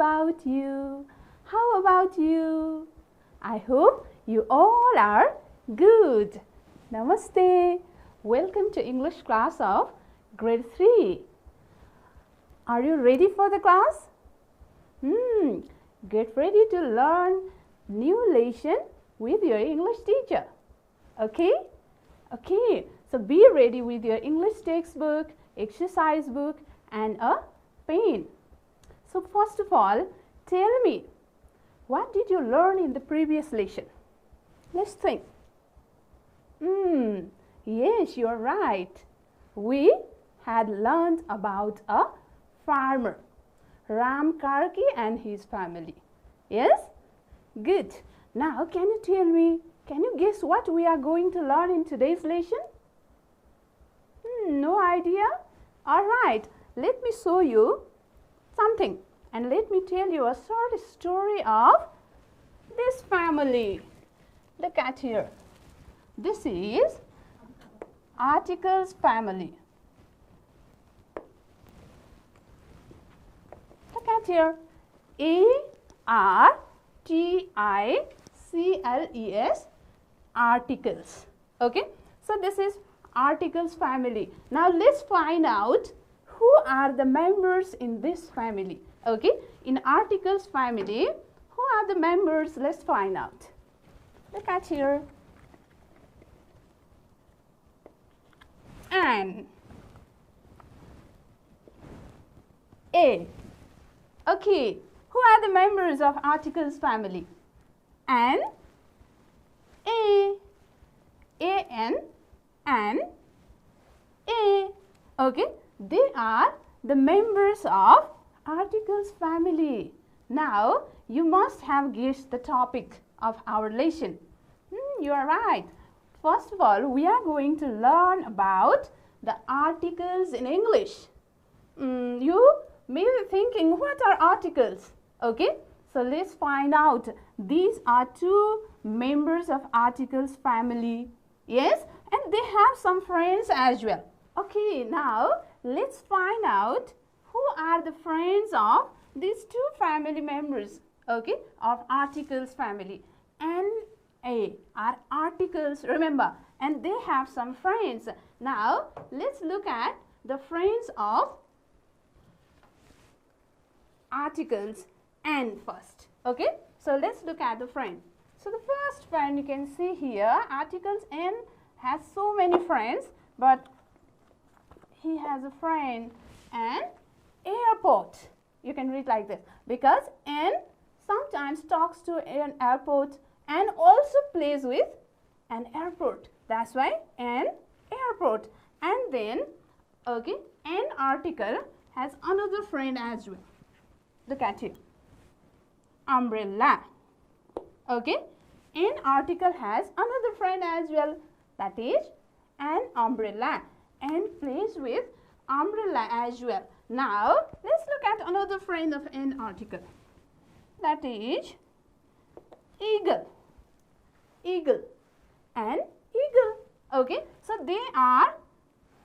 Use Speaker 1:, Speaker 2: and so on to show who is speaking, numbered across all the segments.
Speaker 1: about you? How about you? I hope you all are good. Namaste. Welcome to English class of grade 3. Are you ready for the class? Get ready to learn new lesson with your English teacher. Okay? Okay. So be ready with your English textbook, exercise book and a pen. So first of all, tell me, what did you learn in the previous lesson? Let's think. Yes, you are right. We had learned about a farmer, Ram Karki and his family. Yes? Good. Now, can you tell me, can you guess what we are going to learn in today's lesson? No idea? Alright, let me show you something and let me tell you a short story of this family. Look at here. This is Articles family. Look at here. A-R-T-I-C-L-E-S, Articles. Okay. So this is Articles family. Now let's find out who are the members in this family. Okay. In Articles family, who are the members? Let's find out. Look at here. An. A. Okay. Who are the members of Articles family? An. A. A-N. An. A. Okay. They are the members of Articles family. Now, you must have guessed the topic of our lesson. You are right. First of all, we are going to learn about the articles in English. You may be thinking, what are articles? Okay. So, let's find out. These are two members of Articles family. Yes. And they have some friends as well. Okay. Now, let's find out who are the friends of these two family members, okay, of Articles family. N-A are articles, remember, and they have some friends. Now, let's look at the friends of Articles N first, okay. So, let's look at the friend. So, the first friend you can see here, Articles N has so many friends, but he has a friend and airport. You can read like this because N sometimes talks to an airport and also plays with an airport. That's why N airport. And then, okay, N article has another friend as well. Look at it. Umbrella. Okay, N article has another friend as well. That is an umbrella. And plays with umbrella as well. Now, let's look at another friend of N article. That is eagle. Eagle and eagle. Okay, so they are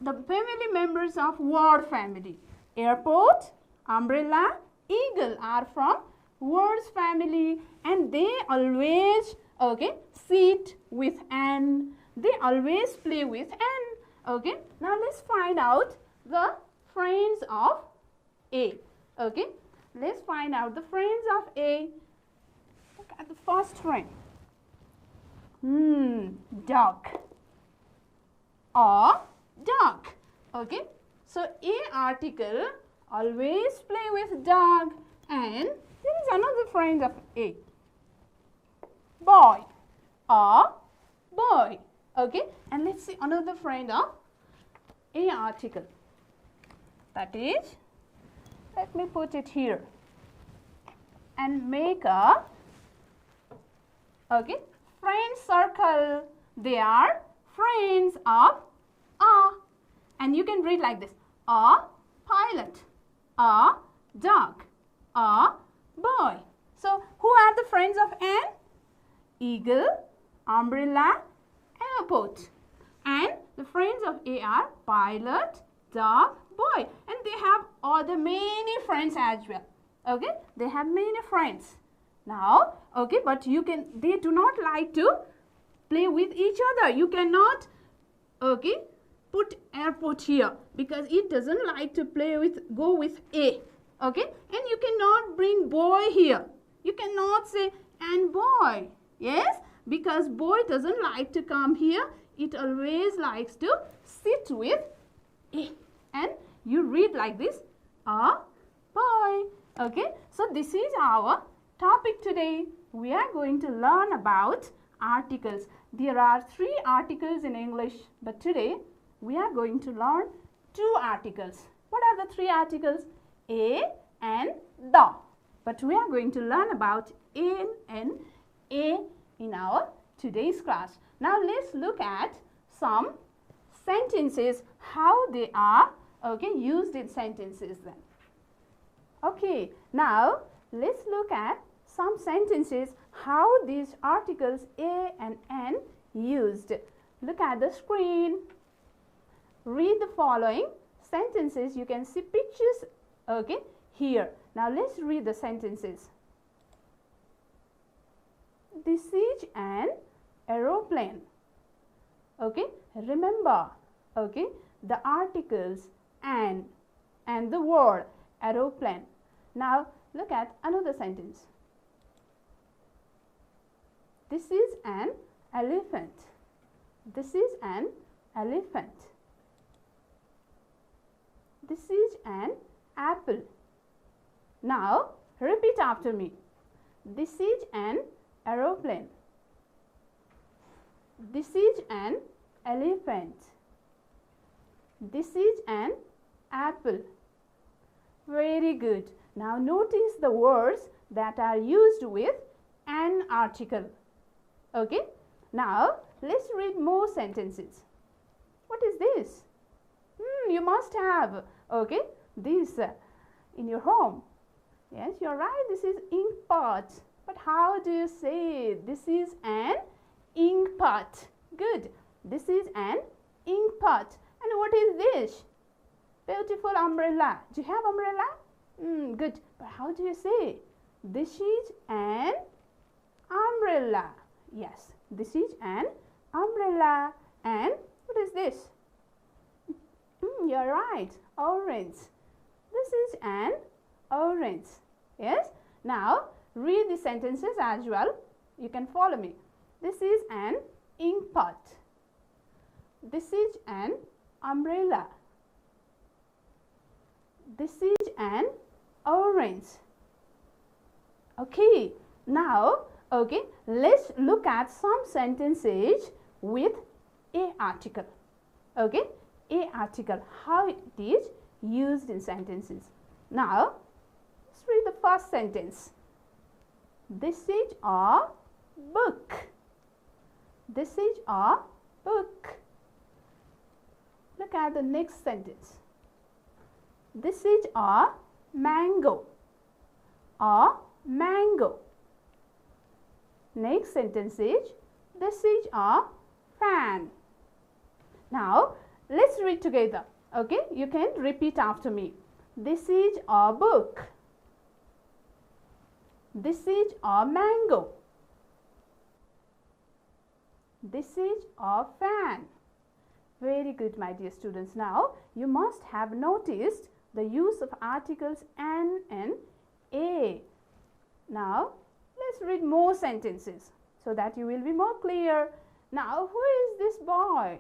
Speaker 1: the family members of word family. Airport, umbrella, eagle are from words family and they always, okay, sit with an. They always play with an. Okay, now let's find out the friends of A. Okay, let's find out the friends of A. Look at the first friend. Duck. Or duck. Okay, so A article always play with dog and there is another friend of A. Boy. Or boy. Okay, and let's see another friend of A article. That is, let me put it here and make a, okay, friend circle. They are friends of A. And you can read like this. A pilot, a dog, a boy. So, who are the friends of an? Eagle, umbrella, airport. And the friends of A are pilot, dog, boy. And they have other many friends as well. Okay, they have many friends. Now, okay, but they do not like to play with each other. You cannot, okay, put airport here because it doesn't like to go with A. Okay, and you cannot bring boy here. You cannot say and boy. Yes, because boy doesn't like to come here. It always likes to sit with A. And you read like this, a boy. Okay, so this is our topic today. We are going to learn about articles. There are 3 articles in English, but today we are going to learn 2 articles. What are the 3 articles? A and the. But we are going to learn about in and A in our today's class. Now let's look at some sentences, how they are, okay, used in sentences then. Okay, now let's look at some sentences, how these articles A and N used. Look at the screen. Read the following sentences. You can see pictures, okay, here. Now let's read the sentences. This is an aeroplane. Okay, remember, okay, the articles and the word aeroplane. Now look at another sentence. This is an elephant. This is an elephant. This is an apple. Now repeat after me. This is an aeroplane. This is an elephant. This is an apple. Very good. Now notice the words that are used with an article. Okay. Now let's read more sentences. What is this? You must have, okay, this in your home. Yes, you're right. This is ink pot. But how do you say this is an ink pot? Good. This is an ink pot. And what is this? Beautiful umbrella. Do you have umbrella? Good. But how do you say? This is an umbrella. Yes, this is an umbrella. And what is this? You're right. Orange. This is an orange. Yes. Now read the sentences as well. You can follow me. This is an ink pot. This is an umbrella. This is an orange. Okay. Now, okay, let's look at some sentences with a article. Okay, a article, how it is used in sentences. Now, let's read the first sentence. This is a book. This is a book. Look at the next sentence. This is a mango. A mango. Next sentence is, this is a fan. Now, let's read together. Okay, you can repeat after me. This is a book. This is a mango. This is a fan. Very good, my dear students. Now, you must have noticed the use of articles an and a. Now, let's read more sentences so that you will be more clear. Now, who is this boy?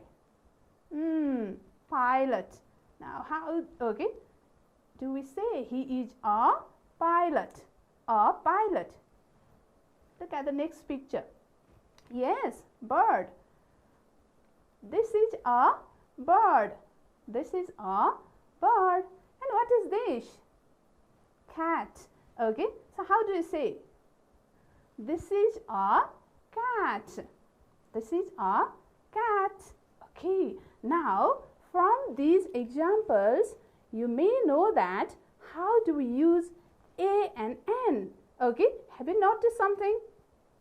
Speaker 1: Pilot. Now, how, okay, do we say he is a pilot? A pilot. Look at the next picture. Yes, bird. This is a bird. This is a bird. And what is this? Cat. Okay, so how do you say? This is a cat. This is a cat. Okay, now from these examples, you may know that how do we use a and n. Okay, have you noticed something?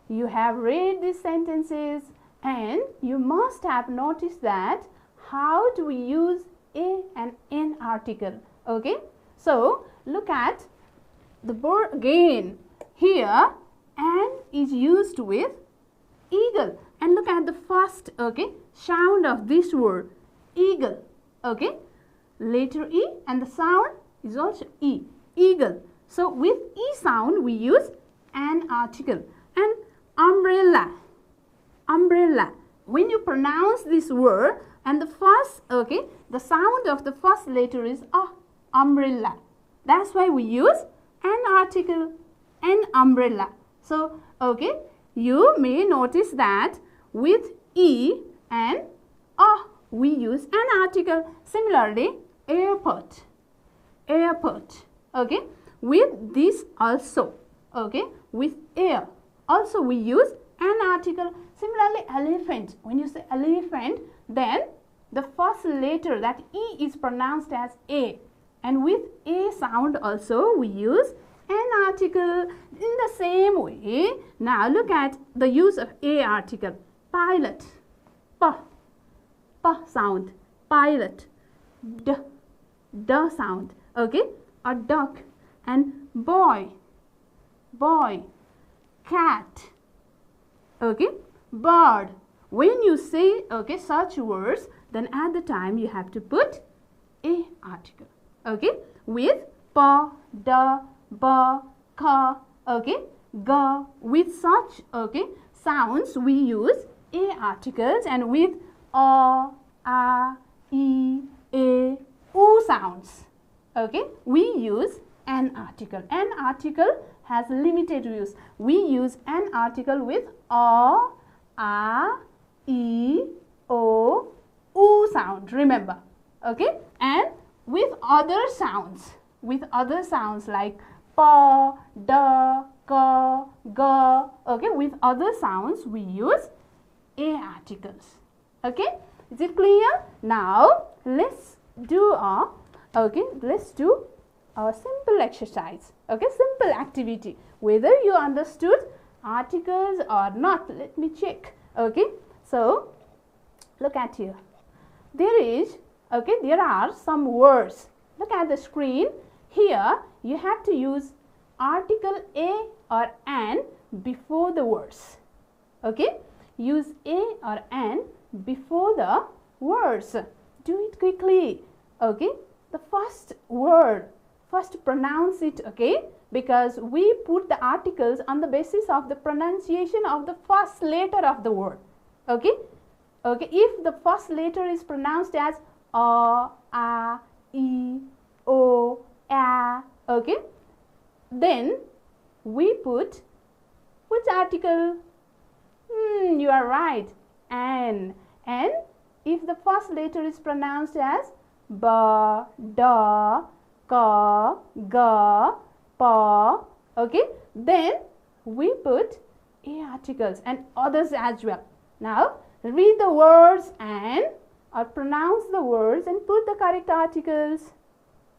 Speaker 1: You have read these sentences and you must have noticed that how do we use a and n article. Okay, so look at the bird again. Here an is used with eagle. And look at the first, okay, sound of this word, eagle. Okay, letter E and the sound is also E, eagle. So with E sound we use an article. And umbrella, umbrella. When you pronounce this word and the first, okay, the sound of the first letter is umbrella. That's why we use an article, an umbrella. So, okay, you may notice that with E and we use an article. Similarly, airport, airport. Okay, with this also, okay, with air also we use an article. Similarly, elephant. When you say elephant, then the first letter, that E, is pronounced as A, and with A sound also we use an article. In the same way, now look at the use of A article. Pilot, P sound, pilot. D sound, okay, a duck. And boy, boy. Cat, okay, bird. When you say, okay, such words, then at the time you have to put A article, okay, with pa, da, ba, ka, okay, ga. With such, okay, sounds we use A articles, and with a, e, a, u sounds, okay, we use an article. An article has limited use. We use an article with a, e, o, u sound, remember, okay, and with other sounds like pa, da, ka, ga, okay, with other sounds we use A articles, okay. Is it clear? Now let's do a simple exercise, okay, simple activity. Whether you understood articles or not, let me check, okay. So look at here. There are some words. Look at the screen. Here you have to use article A or an before the words, okay. Use A or an before the words. Do it quickly, okay. The first word, first pronounce it, okay, because we put the articles on the basis of the pronunciation of the first letter of the word, okay. Okay, if the first letter is pronounced as a, e, o, a, okay, then we put which article? You are right, an. And if the first letter is pronounced as ba, da, ka, ga, pa, okay, then we put A articles and others as well. Now read the words and or pronounce the words and put the correct articles.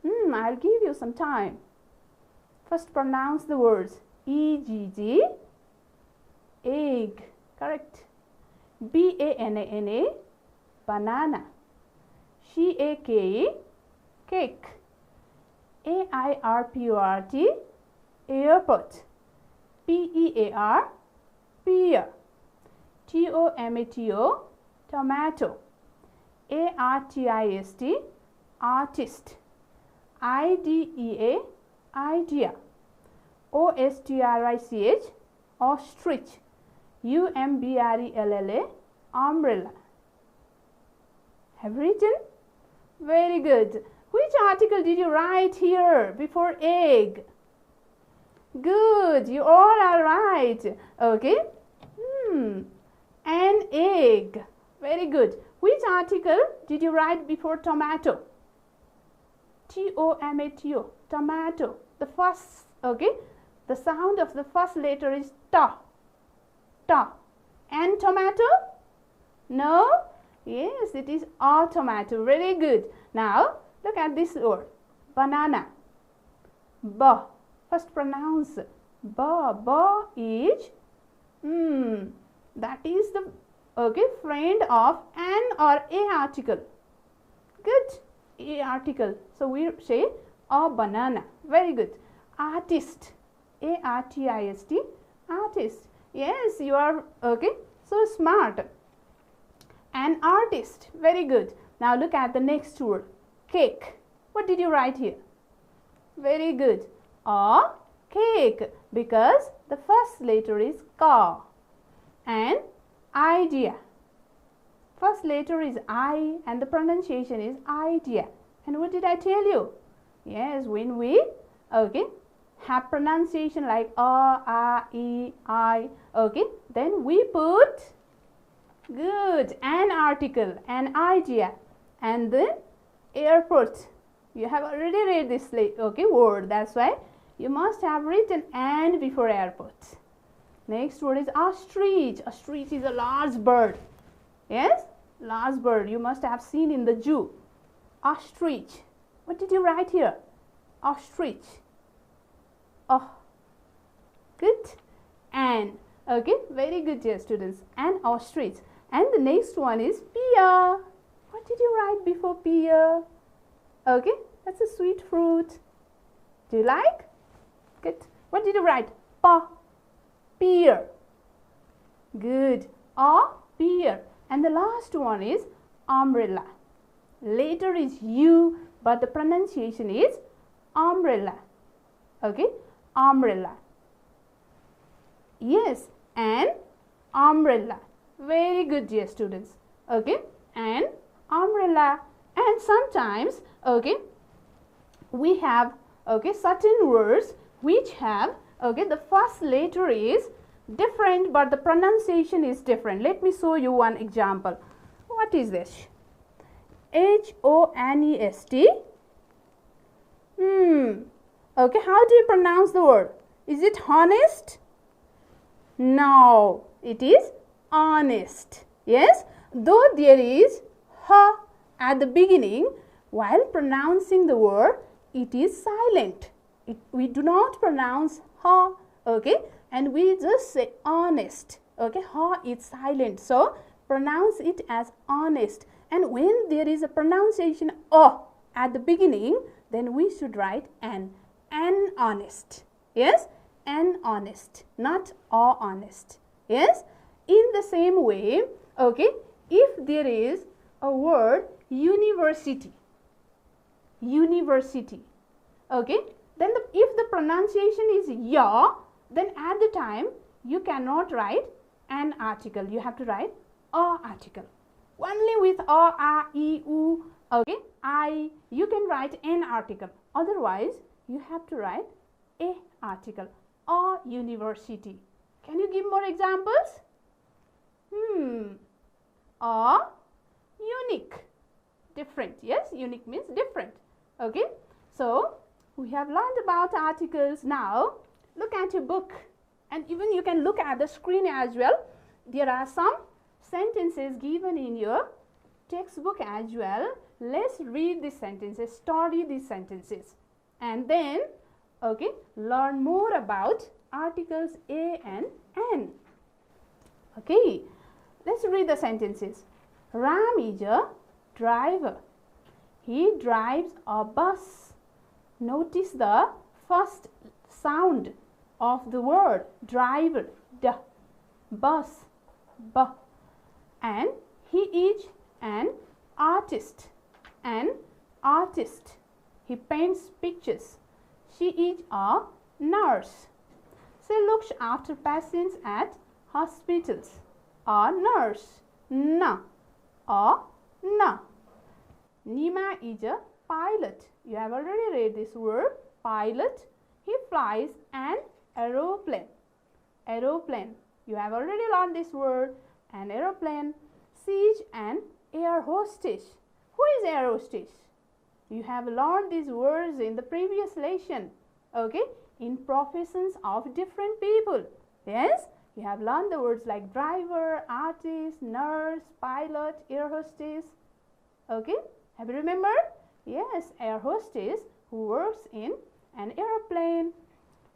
Speaker 1: I'll give you some time. First pronounce the words. E-G-G, egg, correct. B-A-N-A-N-A, banana. C-A-K-E, cake. A-I-R-P-O-R-T, airport. P-E-A-R, pear. T-O-M-A-T-O, tomato. A-R-T-I-S-T, artist. I-D-E-A, idea. O-S-T-R-I-C-H, ostrich. U-M-B-R-E-L-L-A, umbrella. Have you written? Very good. Which article did you write here before egg? Good, you all are right. Okay. An egg. Very good. Which article did you write before tomato? T-O-M-A-T-O, tomato. The first, okay, the sound of the first letter is ta. Ta. And tomato? No? Yes, it is a tomato. Very good. Now, look at this word. Banana. Ba. First pronounce. Ba. Ba is, that is the, okay, friend of an or a article. Good. A article. So, we say a banana. Very good. artist, A-R-T-I-S-T, artist. Yes, you are okay, so smart. An artist, very good. Now look at the next word, cake. What did you write here? Very good, a cake, because the first letter is ka. And idea, first letter is I and the pronunciation is idea. And what did I tell you? Yes, when we okay have pronunciation like a, e, I, okay, then we put good an article, an idea, and then airport. You have already read this okay word, that's why you must have written and before airport. Next word is ostrich. Ostrich is a large bird. Yes, large bird you must have seen in the zoo. Ostrich. What did you write here? Ostrich. Oh, good. And okay, very good, dear students. And ostrich. And the next one is pear. What did you write before pear? Okay, that's a sweet fruit. Do you like? Good. What did you write? Pear. Good. A pear. And the last one is umbrella. Later is U, but the pronunciation is umbrella. Okay, umbrella. Yes, and umbrella. Very good, dear students. Okay, and umbrella. And sometimes, okay, we have okay certain words which have okay the first letter is different but the pronunciation is different. Let me show you one example. What is this? H-O-N-E-S-T. Okay, how do you pronounce the word? Is it honest? No, it is honest. Yes, though there is ha at the beginning, while pronouncing the word, it is silent. We do not pronounce ha, okay, and we just say honest. Okay, ha is silent, so pronounce it as honest. And when there is a pronunciation o at the beginning, then we should write an honest. Yes, an honest, not a honest. Yes, in the same way, okay, if there is a word university, okay, then if the pronunciation is ya, then at the time you cannot write an article, you have to write a article. Only with a, e, u, okay, I, you can write an article. Otherwise, you have to write a article, a university. Can you give more examples? A unique, different. Yes, unique means different. Okay, so we have learned about articles. Now look at your book, and even you can look at the screen as well. There are some sentences given in your textbook as well. Let's read these sentences, study these sentences, and then okay, learn more about articles a and an. Okay, let's read the sentences. Ram is a driver. He drives a bus. Notice the first sound of the word driver, d, bus, b. And he is an artist. An artist. He paints pictures. She is a nurse. She looks after patients at hospitals. A nurse. Na. A na. Nima is a pilot. You have already read this word, pilot. He flies an aeroplane. Aeroplane. You have already learned this word, an aeroplane. She is an air hostess. Who is air hostess? You have learned these words in the previous lesson. Okay, in professions of different people. Yes, you have learned the words like driver, artist, nurse, pilot, air hostess. Okay, have you remembered? Yes, air hostess who works in an airplane.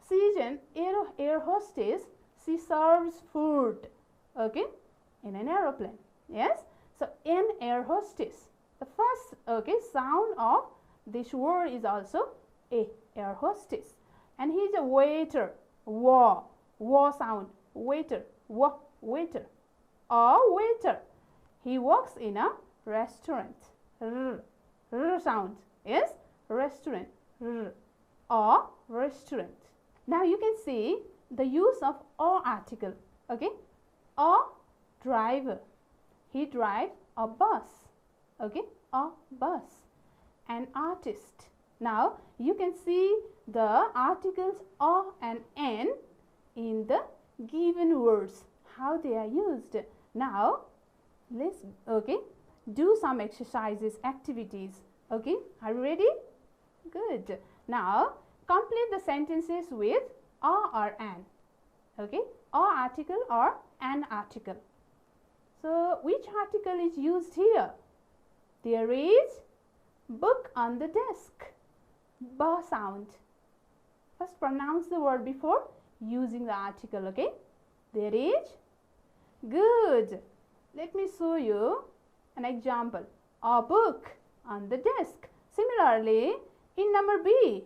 Speaker 1: She is an air hostess. She serves food. Okay, in an aeroplane. Yes, so an air hostess. The first okay sound of this word is also a, air hostess. and he is a waiter. Wa sound, waiter, waiter. A waiter. He works in a restaurant. R sound is restaurant. A restaurant. Now you can see the use of a article. Okay, a driver. He drives a bus. Okay, a bus. An artist. Now you can see the articles a and an in the given words, how they are used. Now let's do some exercises, activities. Okay, are you ready? Good. Now complete the sentences with a or an. Okay, a article or an article. So which article is used here? There is book on the desk. Ba sound. First pronounce the word before using the article. Okay, there is. Good. Let me show you an example. A book on the desk. Similarly, in number B,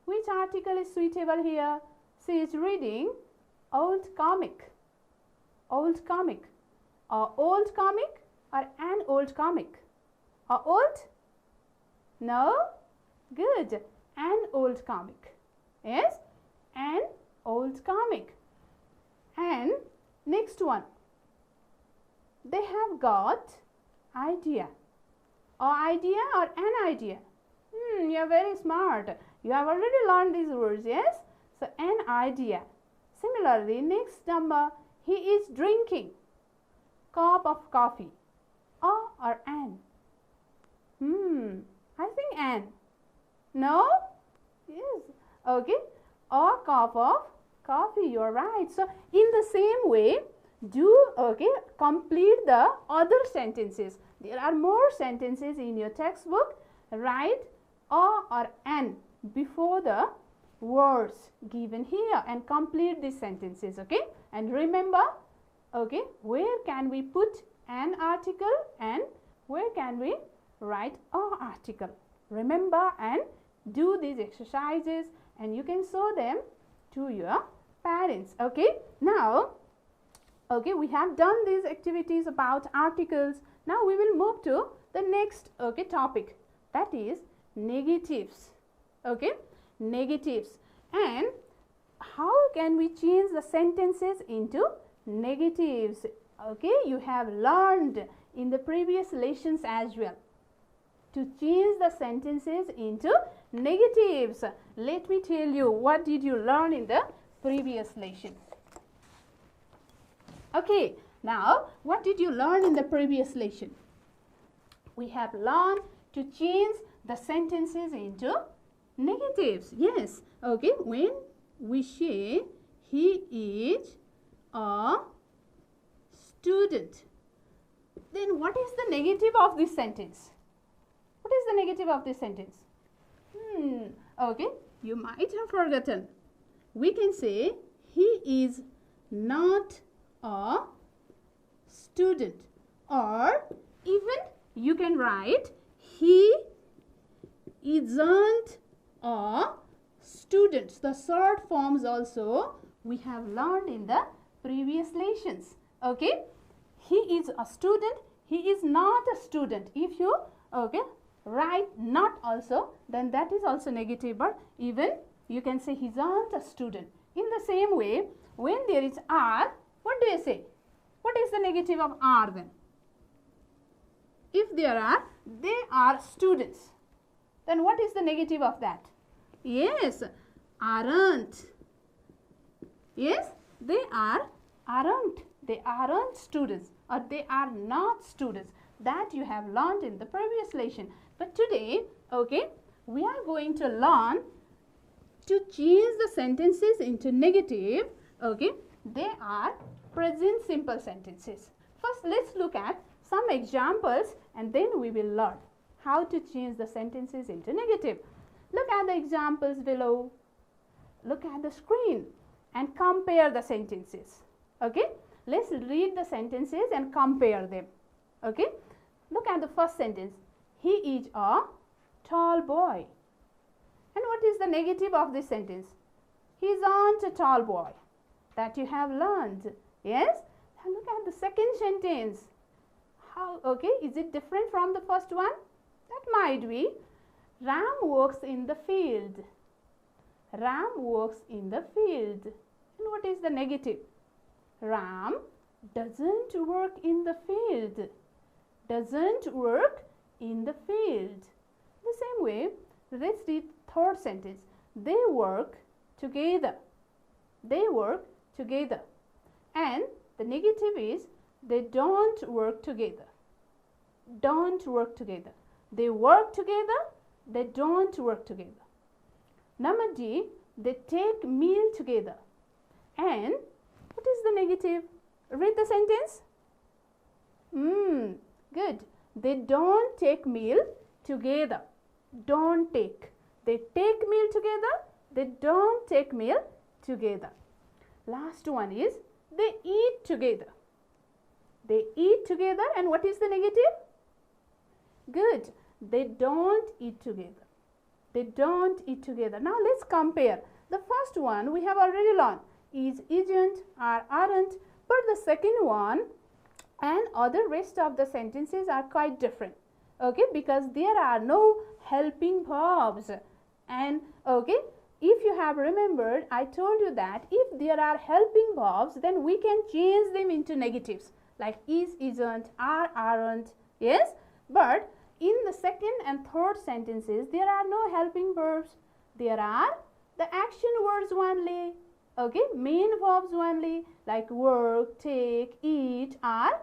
Speaker 1: which article is suitable here? She is reading old comic. Old comic. A old comic or an old comic? A old? No? Good. An old comic. Yes? An old comic. And next one. They have got idea. A idea or an idea? You are very smart. You have already learned these words, yes? So, an idea. Similarly, next number, he is drinking cup of coffee. A or an? I think an. No? Yes. Okay. A cup of coffee. You are right. So, in the same way, complete the other sentences. There are more sentences in your textbook. Write a or an before the words given here and complete these sentences. Okay, and remember, okay, where can we put an article and where can we write a article? Remember and do these exercises, and you can show them to your parents. Okay, now we have done these activities about articles. Now we will move to the next topic, that is negatives. Okay, negatives. And how can we change the sentences into negatives? Okay, you have learned in the previous lessons as well to change the sentences into negatives. Let me tell you, what did you learn in the previous lesson? Okay, now what did you learn in the previous lesson? We have learned to change the sentences into negatives. Yes. Okay, when we say he is a student, then what is the negative of this sentence? What is the negative of this sentence? Okay, you might have forgotten. We can say he is not a student, or even you can write he isn't a student. The short forms also we have learned in the previous lessons. Okay, he is a student, he is not a student. If you write not also, then that is also negative, but even you can say he isn't a student. In the same way, when there is are, what do you say? What is the negative of are then? If there are, they are students, then what is the negative of that? Yes, aren't. Yes, they are, aren't. They aren't students, or they are not students. That you have learned in the previous lesson. But today, okay, we are going to learn to change the sentences into negative. Okay, they are present simple sentences. First, let's look at some examples and then we will learn how to change the sentences into negative. Look at the examples below. Look at the screen and compare the sentences. Okay, let's read the sentences and compare them. Okay, look at the first sentence. He is a tall boy. And what is the negative of this sentence? He isn't a tall boy. That you have learned. Yes? Now look at the second sentence. How, okay, is it different from the first one? That might be. Ram works in the field. Ram works in the field. And what is the negative? Ram doesn't work in the field. Doesn't work in the field. The same way, let's read third sentence. They work together. They work together. And the negative is they don't work together. Don't work together. They work together. They don't work together. Number D, they take meal together. And what is the negative? Read the sentence. Good. They don't take meal together. Don't take. They take meal together. They don't take meal together. Last one is they eat together. They eat together, and what is the negative? Good. They don't eat together. They don't eat together. Now let's compare. The first one we have already learned. Is, isn't, are, aren't. But the second one and other rest of the sentences are quite different. Okay, because there are no helping verbs. And okay, if you have remembered, I told you that if there are helping verbs, then we can change them into negatives like is, isn't, are, aren't. Yes, but in the second and third sentences, there are no helping verbs. There are the action words only. Okay, main verbs only like work, take, eat are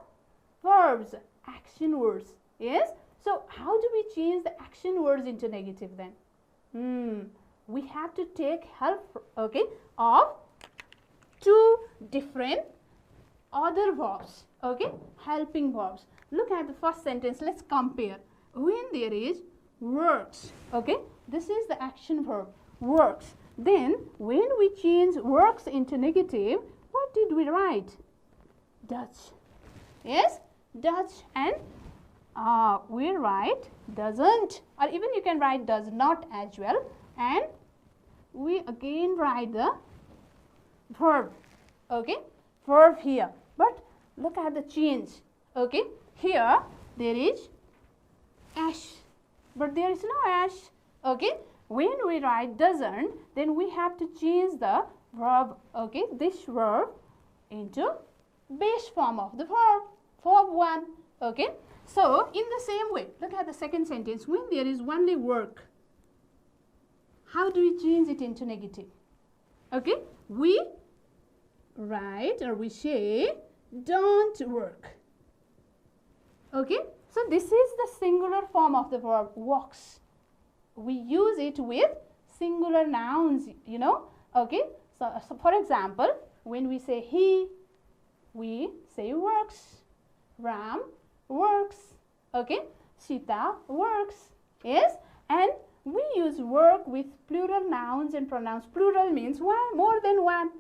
Speaker 1: verbs, action words. Yes, so how do we change the action words into negative then? We have to take help, okay, of two different other verbs, okay, helping verbs. Look at the first sentence. Let's compare. When there is works, okay, this is the action verb, works. Then when we change works into negative, what did we write? Does. Yes, does, and we write doesn't, or even you can write does not as well, and we again write the verb, okay, verb here. But look at the change, okay, here there is ash, but there is no ash, okay. When we write doesn't, then we have to change the verb, okay, this verb into base form of the verb, verb 1, okay. So in the same way, look at the second sentence. When there is only work, how do we change it into negative? Okay, we write or we say don't work. Okay, so this is the singular form of the verb works. We use it with singular nouns, you know. Okay, so for example, when we say he, we say works. Ram works. Okay, Sita works. Yes, and we use work with plural nouns and pronouns. Plural means one, more than one.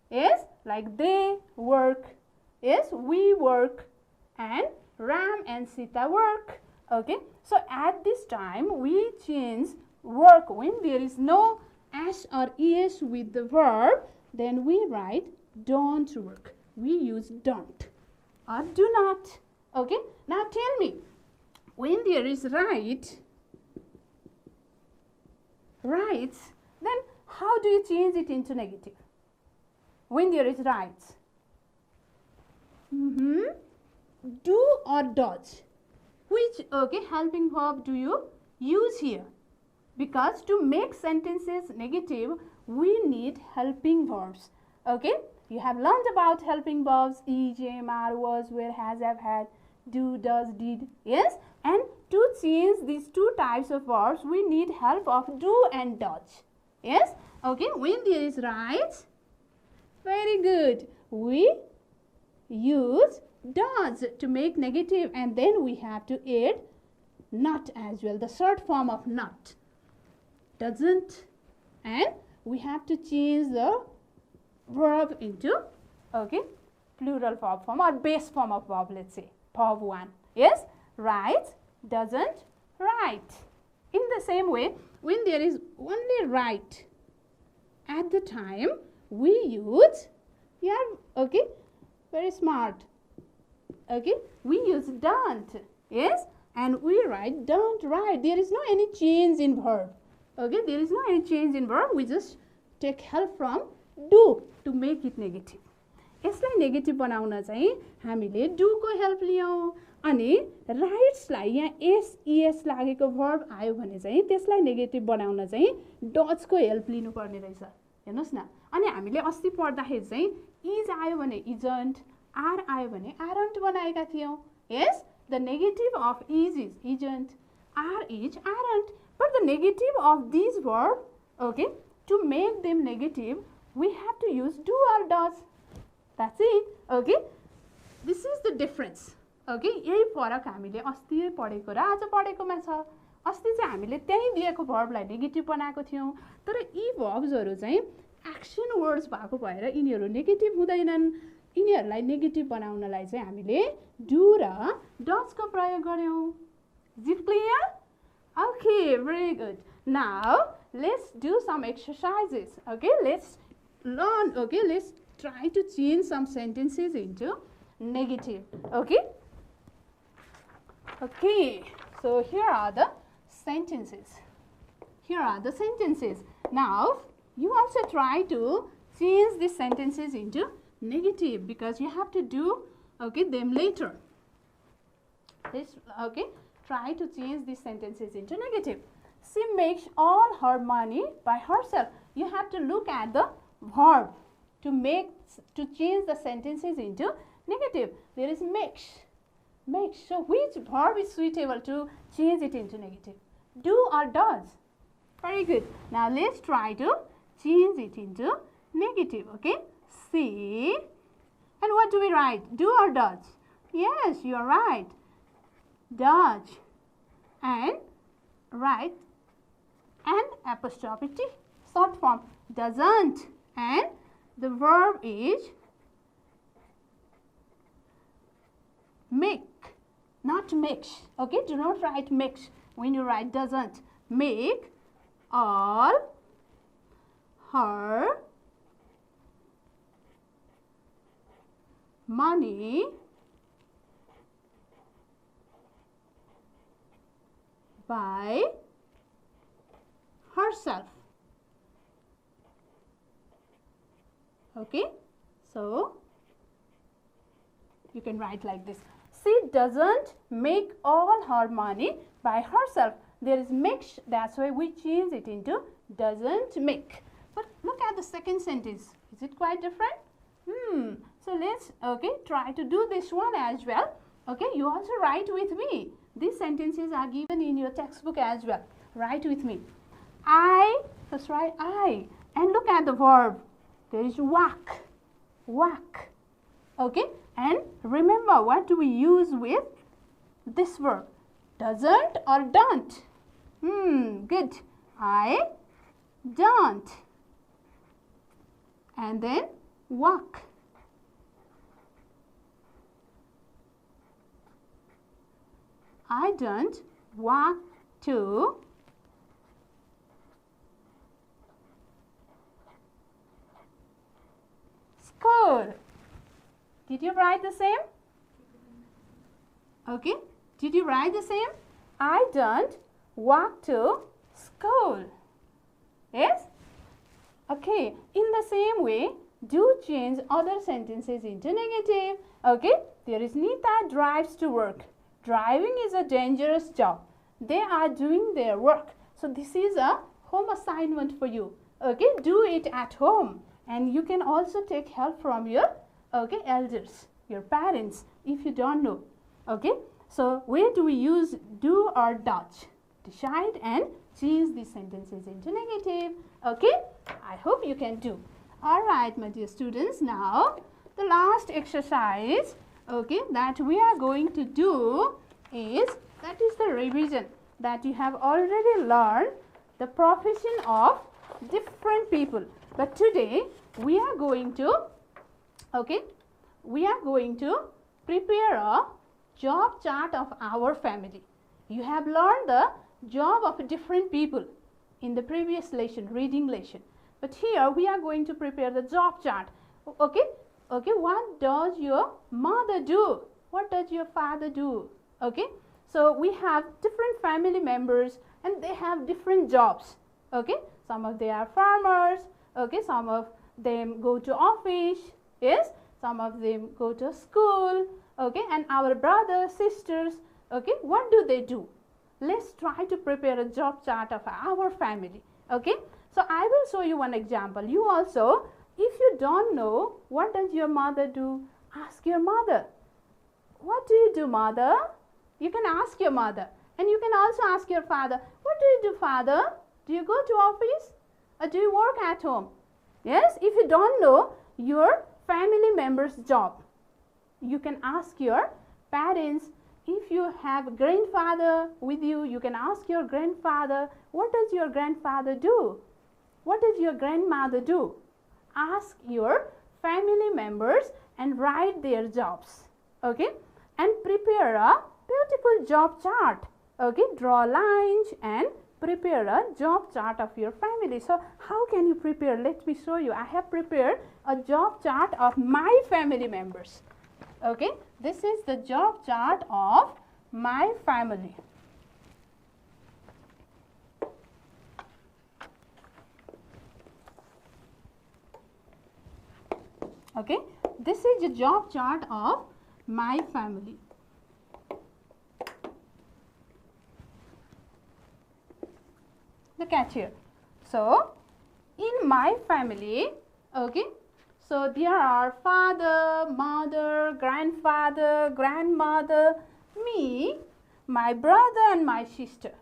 Speaker 1: Yes, like they work. Yes, we work, and Ram and Sita work. Okay, so at this time we change work. When there is no s or es with the verb, then we write don't work. We use don't or do not. Okay, now tell me, when there is writes, then how do you change it into negative? When there is writes, do or does? Which, okay, helping verb do you use here? Because to make sentences negative, we need helping verbs. Okay, you have learned about helping verbs: is, am, are, was, were, has, have, had, do, does, did. Yes, and to change these two types of verbs, we need help of do and does. Yes, okay, when there is writes, very good, we use does to make negative, and then we have to add not as well, the short form of not, doesn't, and we have to change the verb into, okay, plural verb form or base form of verb, let's say verb 1. Yes, writes, doesn't, write. In the same way, when there is only write, at the time we use, okay, very smart, okay, we use don't, yes, and we write don't write. There is no any change in verb, okay, there is no any change in verb. We just take help from do to make it negative. यसलाई negative बनाउन चाहिँ हामीले do को help लियौं अनि rights लाई यहाँ S इएस लागेको verb आयो भने चाहिँ त्यसलाई नेगेटिभ बनाउन चाहिँ डज को हेल्प लिनु पर्ने रहेछ। हेर्नुस् न, अनि हामीले अस्ति पढ्दाखेरि चाहिँ इज आयो भने इजन्ट, आर आयो भने आरन्ट बनाएका थियौं। Yes, the negative of is isn't, are is aren't, but the negative of this verb, okay, to make them negative we have to use do or does. That's it. Okay, this is the difference. Okay, यही फरक हामीले अस्ति पढेको र आज पढेकोमा छ। अस्ति चाहिँ हामीले त्यही दिएको भर्बलाई नेगेटिभ बनाएको थियौं, तर यी भर्ब्सहरु चाहिँ एक्सन वर्ड्स भएको भएर यिनीहरु नेगेटिभ हुँदैनन्। यिनीहरुलाई नेगेटिभ बनाउनलाई चाहिँ हामीले डु र डज को प्रयोग गर्यौं। Is it clear? Okay, very good. Now let's do some exercises. Okay, let's learn. Okay, let's try to change some sentences into negative. Okay, so here are the sentences. Now you also try to change these sentences into negative because you have to do, okay, them later. Let's, okay, try to change these sentences into negative. She makes all her money by herself. You have to look at the verb to change the sentences into negative. There is makes. So which verb is suitable to change it into negative? Do or does? Very good. Now let's try to change it into negative. Okay. See, and what do we write? Do or does? Yes, you are right. Does, and write an apostrophe T, short form. Doesn't, and the verb is make, not makes. Okay, do not write makes when you write doesn't. Make all her money by herself. Okay, so you can write like this. She doesn't make all her money by herself. There is makes, that's why we change it into doesn't make. But look at the second sentence. Is it quite different? So let's, okay, try to do this one as well. Okay, you also write with me. These sentences are given in your textbook as well. Write with me. I, let's write I, and look at the verb. There is walk. Okay, and remember, what do we use with this verb? Doesn't or don't? Good. I don't. And then walk. I don't walk to school. Did you write the same? Okay. Did you write the same? I don't walk to school. Yes? Okay. In the same way, do change other sentences into negative. Okay. There is Nita drives to work. Driving is a dangerous job. They are doing their work. So this is a home assignment for you. Okay. Do it at home. And you can also take help from your, okay, elders, your parents, if you don't know. Okay, so where do we use do or does? Decide and change these sentences into negative. Okay, I hope you can do. All right, my dear students, now the last exercise, okay, that we are going to do is, that is the revision that you have already learned the profession of different people. But today we are going to, okay, we are going to prepare a job chart of our family. You have learned the job of different people in the previous lesson, reading lesson. But here we are going to prepare the job chart. Okay, okay, what does your mother do? What does your father do? Okay, so we have different family members and they have different jobs. Okay, some of them are farmers. Okay, some of them go to office. Yes, some of them go to school. Okay, and our brothers, sisters, okay, what do they do? Let's try to prepare a job chart of our family. Okay, so I will show you one example. You also, if you don't know what does your mother do, ask your mother. What do you do, mother? You can ask your mother. And you can also ask your father. What do you do, father? Do you go to office or do you work at home? Yes, if you don't know your family member's job, you can ask your parents. If you have grandfather with you, you can ask your grandfather, what does your grandfather do? What does your grandmother do? Ask your family members and write their jobs. Okay, and prepare a beautiful job chart. Okay, draw lines and prepare a job chart of your family. So how can you prepare? Let me show you. I have prepared a job chart of my family members. Okay, this is the job chart of my family. Okay, this is the job chart of my family. Look at here. So, in my family, okay, so there are father, mother, grandfather, grandmother, me, my brother and my sister.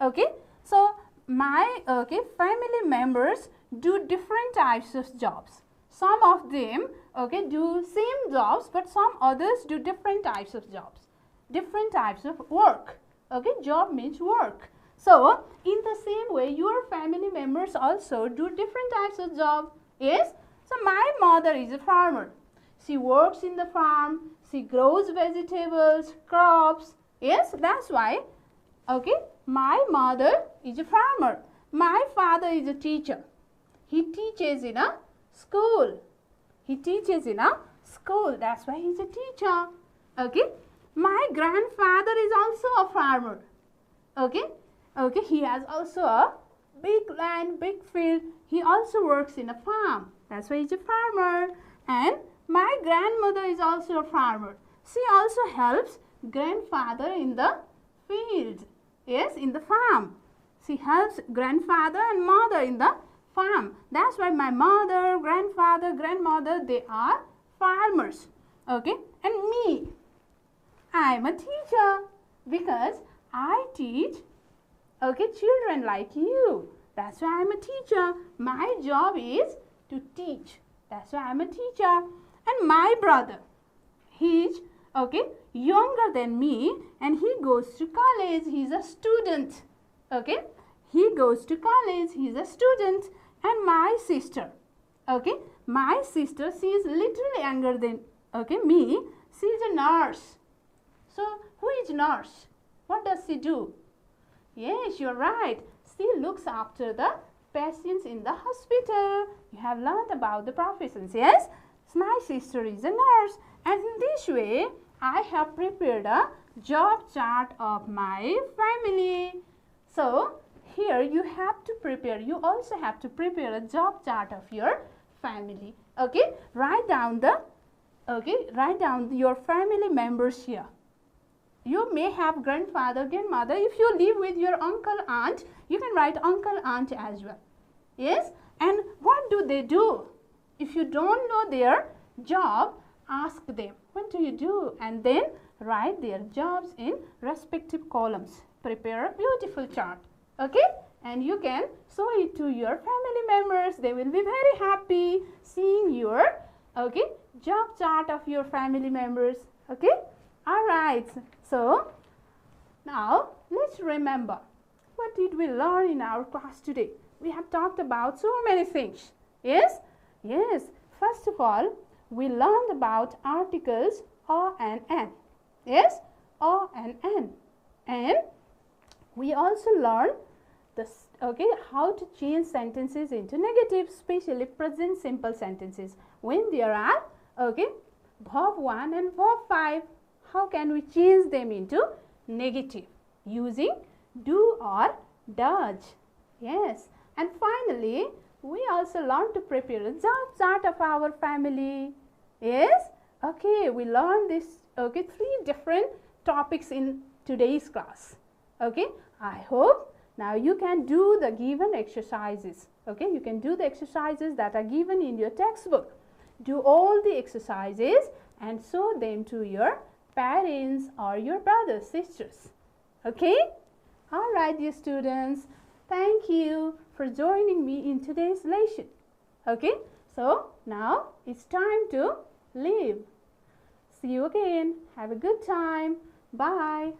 Speaker 1: Okay, so my family members do different types of jobs. Some of them do same jobs, but some others do different types of jobs, different types of work. Okay, job means work. So in the same way, your family members also do different types of job. Yes. So my mother is a farmer. She works in the farm. She grows vegetables, crops. Yes, that's why. Okay, my mother is a farmer. My father is a teacher. He teaches in a school. He teaches in a school. That's why he's a teacher. Okay, my grandfather is also a farmer. Okay, okay, he has also a big land, big field. He also works in a farm. That's why he's a farmer. And my grandmother is also a farmer. She also helps grandfather in the field. Yes, in the farm. She helps grandfather and mother in the farm. That's why my mother, grandfather, grandmother, they are farmers. Okay, and me, I am a teacher because I teach children like you. That's why I am a teacher. My job is to teach. That's why I am a teacher. And my brother, he's younger than me and he goes to college. He's a student. Okay, he goes to college. He's a student. And my sister, my sister, she is little younger than me. She is a nurse. So who is nurse? What does she do? Yes, you're right. She looks after the patients in the hospital. You have learned about the professions, yes? My sister is a nurse. And in this way, I have prepared a job chart of my family. So, here you have to prepare, you also have to prepare a job chart of your family. Okay, write down your family members here. You may have grandfather, grandmother. If you live with your uncle, aunt, you can write uncle, aunt as well. Yes, and what do they do? If you don't know their job, ask them, what do you do? And then write their jobs in respective columns. Prepare a beautiful chart. Okay, and you can show it to your family members. They will be very happy seeing your job chart of your family members. Okay, all right. So now let's remember, what did we learn in our class today? We have talked about so many things. Yes, yes. First of all, we learned about articles or and an. Yes, or and an. And we also learned okay, how to change sentences into negative, especially present simple sentences when there are, okay, verb 1 and verb 5. How can we change them into negative using do or does? Yes. And finally, we also learn to prepare a job chart of our family. Yes. Okay, we learned this, okay, 3 different topics in today's class. Okay, I hope now you can do the given exercises. Okay, you can do the exercises that are given in your textbook. Do all the exercises and show them to your parents or your brothers, sisters. Okay? All right, dear students. Thank you for joining me in today's lesson. Okay? So, now it's time to leave. See you again. Have a good time. Bye.